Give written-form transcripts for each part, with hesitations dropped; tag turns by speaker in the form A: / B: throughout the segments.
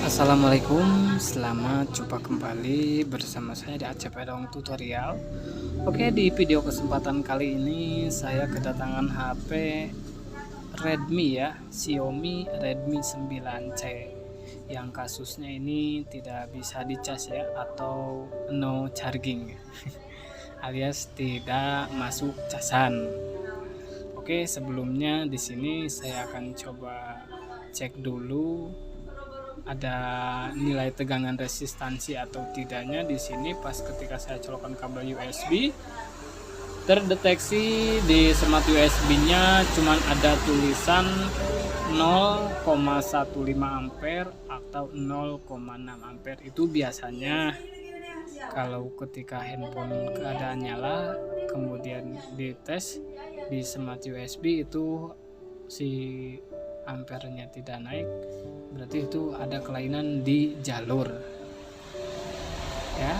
A: Assalamualaikum, selamat jumpa kembali bersama saya di Acep Edong Tutorial. Oke, di video kesempatan kali ini saya kedatangan HP Redmi ya, Xiaomi Redmi 9C yang kasusnya ini tidak bisa dicas ya, atau no charging alias tidak masuk casan. Oke, sebelumnya di sini saya akan coba cek dulu ada nilai tegangan resistansi atau tidaknya. Di sini pas ketika saya colokkan kabel USB, terdeteksi di smart USB-nya cuman ada tulisan 0,15 ampere atau 0,6 ampere. Itu biasanya kalau ketika handphone keadaan nyala kemudian dites di smart USB itu si ampernya tidak naik, berarti itu ada kelainan di jalur ya.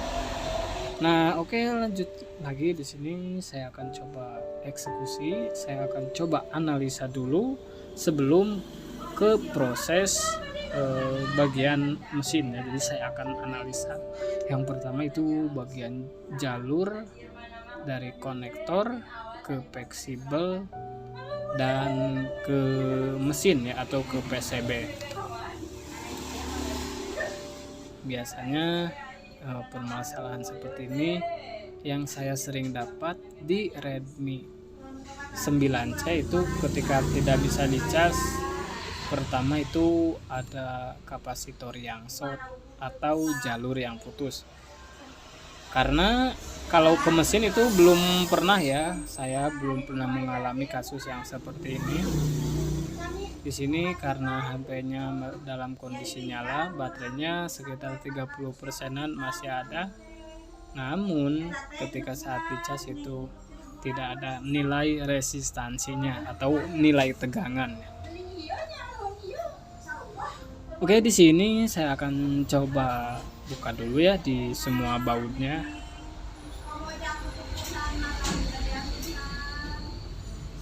A: Nah, oke, lanjut lagi. Di sini saya akan coba eksekusi, saya akan coba analisa dulu sebelum ke proses bagian mesin ya. Jadi saya akan analisa yang pertama itu bagian jalur dari konektor ke fleksibel dan ke mesin ya, atau ke PCB. Biasanya permasalahan seperti ini yang saya sering dapat di Redmi 9C itu ketika tidak bisa dicas. Pertama itu ada kapasitor yang short atau jalur yang putus. Karena kalau ke mesin itu belum pernah ya, saya belum pernah mengalami kasus yang seperti ini. Di sini karena HP-nya dalam kondisi nyala, baterainya sekitar 30%-an masih ada. Namun ketika saat dicas itu tidak ada nilai resistansinya atau nilai tegangan. Oke, di sini saya akan coba buka dulu ya di semua bautnya.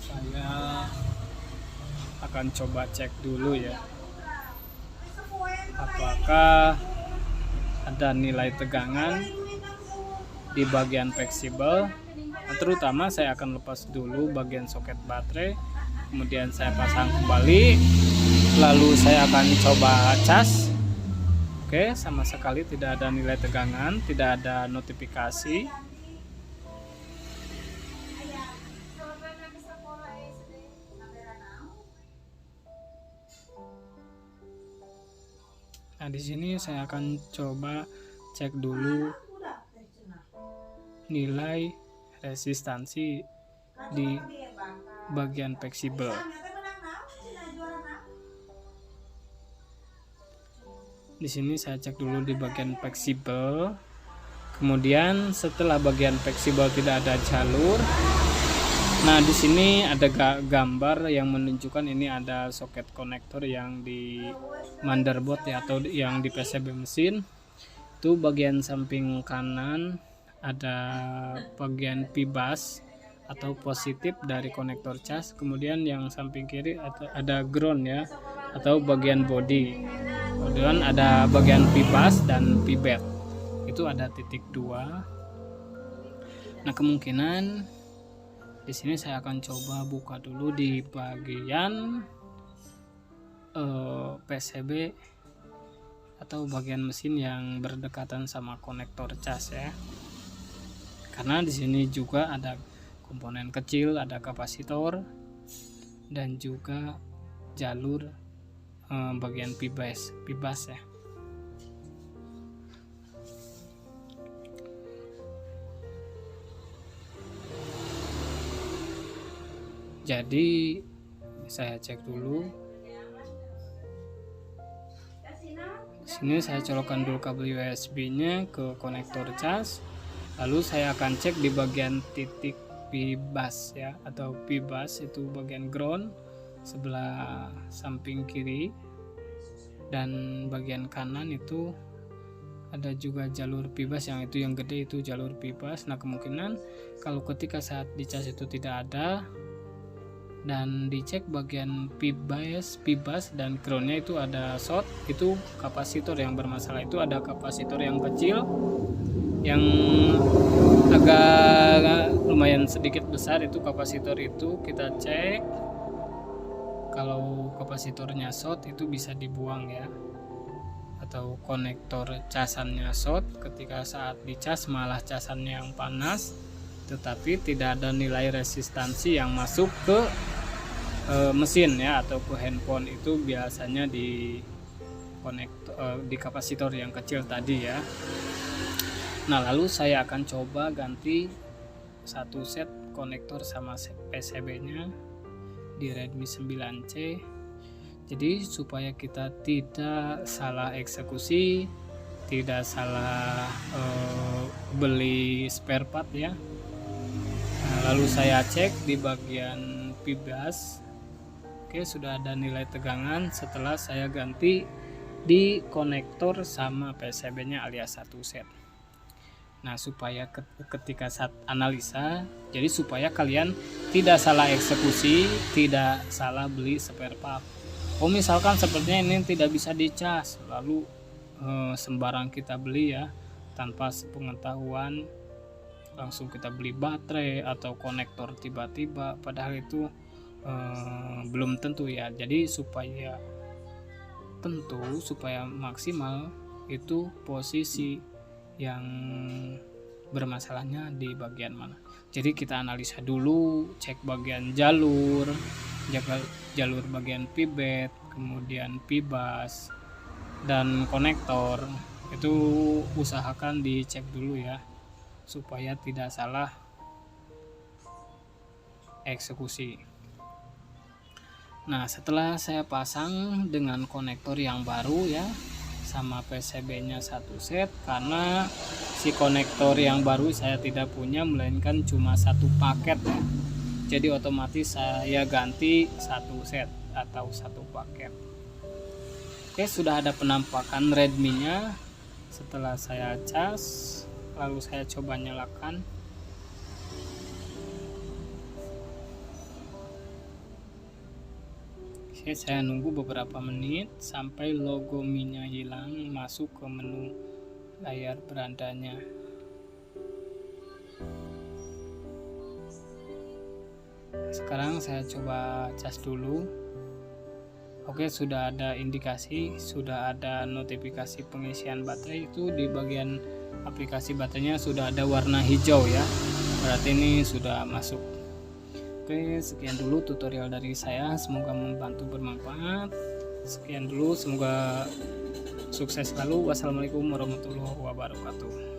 A: Saya akan coba cek dulu ya, apakah ada nilai tegangan di bagian fleksibel. Terutama saya akan lepas dulu bagian soket baterai, kemudian saya pasang kembali, lalu saya akan coba cas. Oke, sama sekali tidak ada nilai tegangan, tidak ada notifikasi. Nah, di sini saya akan coba cek dulu nilai resistansi di bagian fleksibel. Di sini saya cek dulu di bagian fleksibel. Kemudian setelah bagian fleksibel tidak ada jalur. Nah, di sini ada gambar yang menunjukkan ini ada soket konektor yang di motherboard ya, atau yang di PCB mesin. Itu bagian samping kanan ada bagian P-bus atau positif dari konektor cas. Kemudian yang samping kiri ada ground ya, atau bagian body. Kemudian ada bagian P-bus dan P-bed. Itu ada titik 2. Nah, kemungkinan di sini saya akan coba buka dulu di bagian PCB atau bagian mesin yang berdekatan sama konektor cas ya. Karena di sini juga ada komponen kecil, ada kapasitor dan juga jalur bagian P-bus ya. Jadi saya cek dulu. Di sini saya colokkan dulu kabel USB-nya ke konektor cas. Lalu saya akan cek di bagian titik P-bus ya, atau P-bus itu bagian ground sebelah samping kiri, dan bagian kanan itu ada juga jalur P-bus, yang itu yang gede itu jalur P-bus. Nah, kemungkinan kalau ketika saat dicas itu tidak ada dan dicek bagian pibas dan groundnya itu ada short. Itu kapasitor yang bermasalah, itu ada kapasitor yang kecil yang agak lumayan sedikit besar, itu kapasitor itu kita cek. Kalau kapasitornya short itu bisa dibuang ya, atau konektor casannya short, ketika saat dicas malah casannya yang panas tetapi tidak ada nilai resistansi yang masuk ke mesin ya atau ke handphone. Itu biasanya di konektor di kapasitor yang kecil tadi ya. Nah, lalu saya akan coba ganti satu set konektor sama PCB nya di Redmi 9C. Jadi supaya kita tidak salah eksekusi, tidak salah beli spare part ya. Nah, lalu saya cek di bagian pibas. Oke, sudah ada nilai tegangan setelah saya ganti di konektor sama PCB-nya alias satu set. Nah, supaya ketika saat analisa, jadi supaya kalian tidak salah eksekusi, tidak salah beli spare part. Oh, misalkan sepertinya ini tidak bisa dicas, lalu sembarang kita beli ya, tanpa sepengetahuan langsung kita beli baterai atau konektor tiba-tiba, padahal itu belum tentu ya. Jadi supaya maksimal, itu posisi yang bermasalahnya di bagian mana. Jadi kita analisa dulu, cek bagian jalur bagian pibet, kemudian pibas dan konektor. Itu usahakan dicek dulu ya, supaya tidak salah eksekusi. Nah, setelah saya pasang dengan konektor yang baru ya, sama PCB-nya satu set, karena si konektor yang baru saya tidak punya, melainkan cuma satu paket ya. Jadi otomatis saya ganti satu set atau satu paket. Oke, sudah ada penampakan Redmi-nya. Setelah saya cas, lalu saya coba nyalakan. Oke, saya nunggu beberapa menit sampai logo Mi-nya hilang, masuk ke menu layar berandanya. Sekarang saya coba cas dulu. Oke, sudah ada indikasi, sudah ada notifikasi pengisian baterai. Itu di bagian aplikasi baterainya sudah ada warna hijau ya, berarti ini sudah masuk. Oke, sekian dulu tutorial dari saya, semoga membantu, bermanfaat. Sekian dulu, semoga sukses selalu. Wassalamualaikum warahmatullahi wabarakatuh.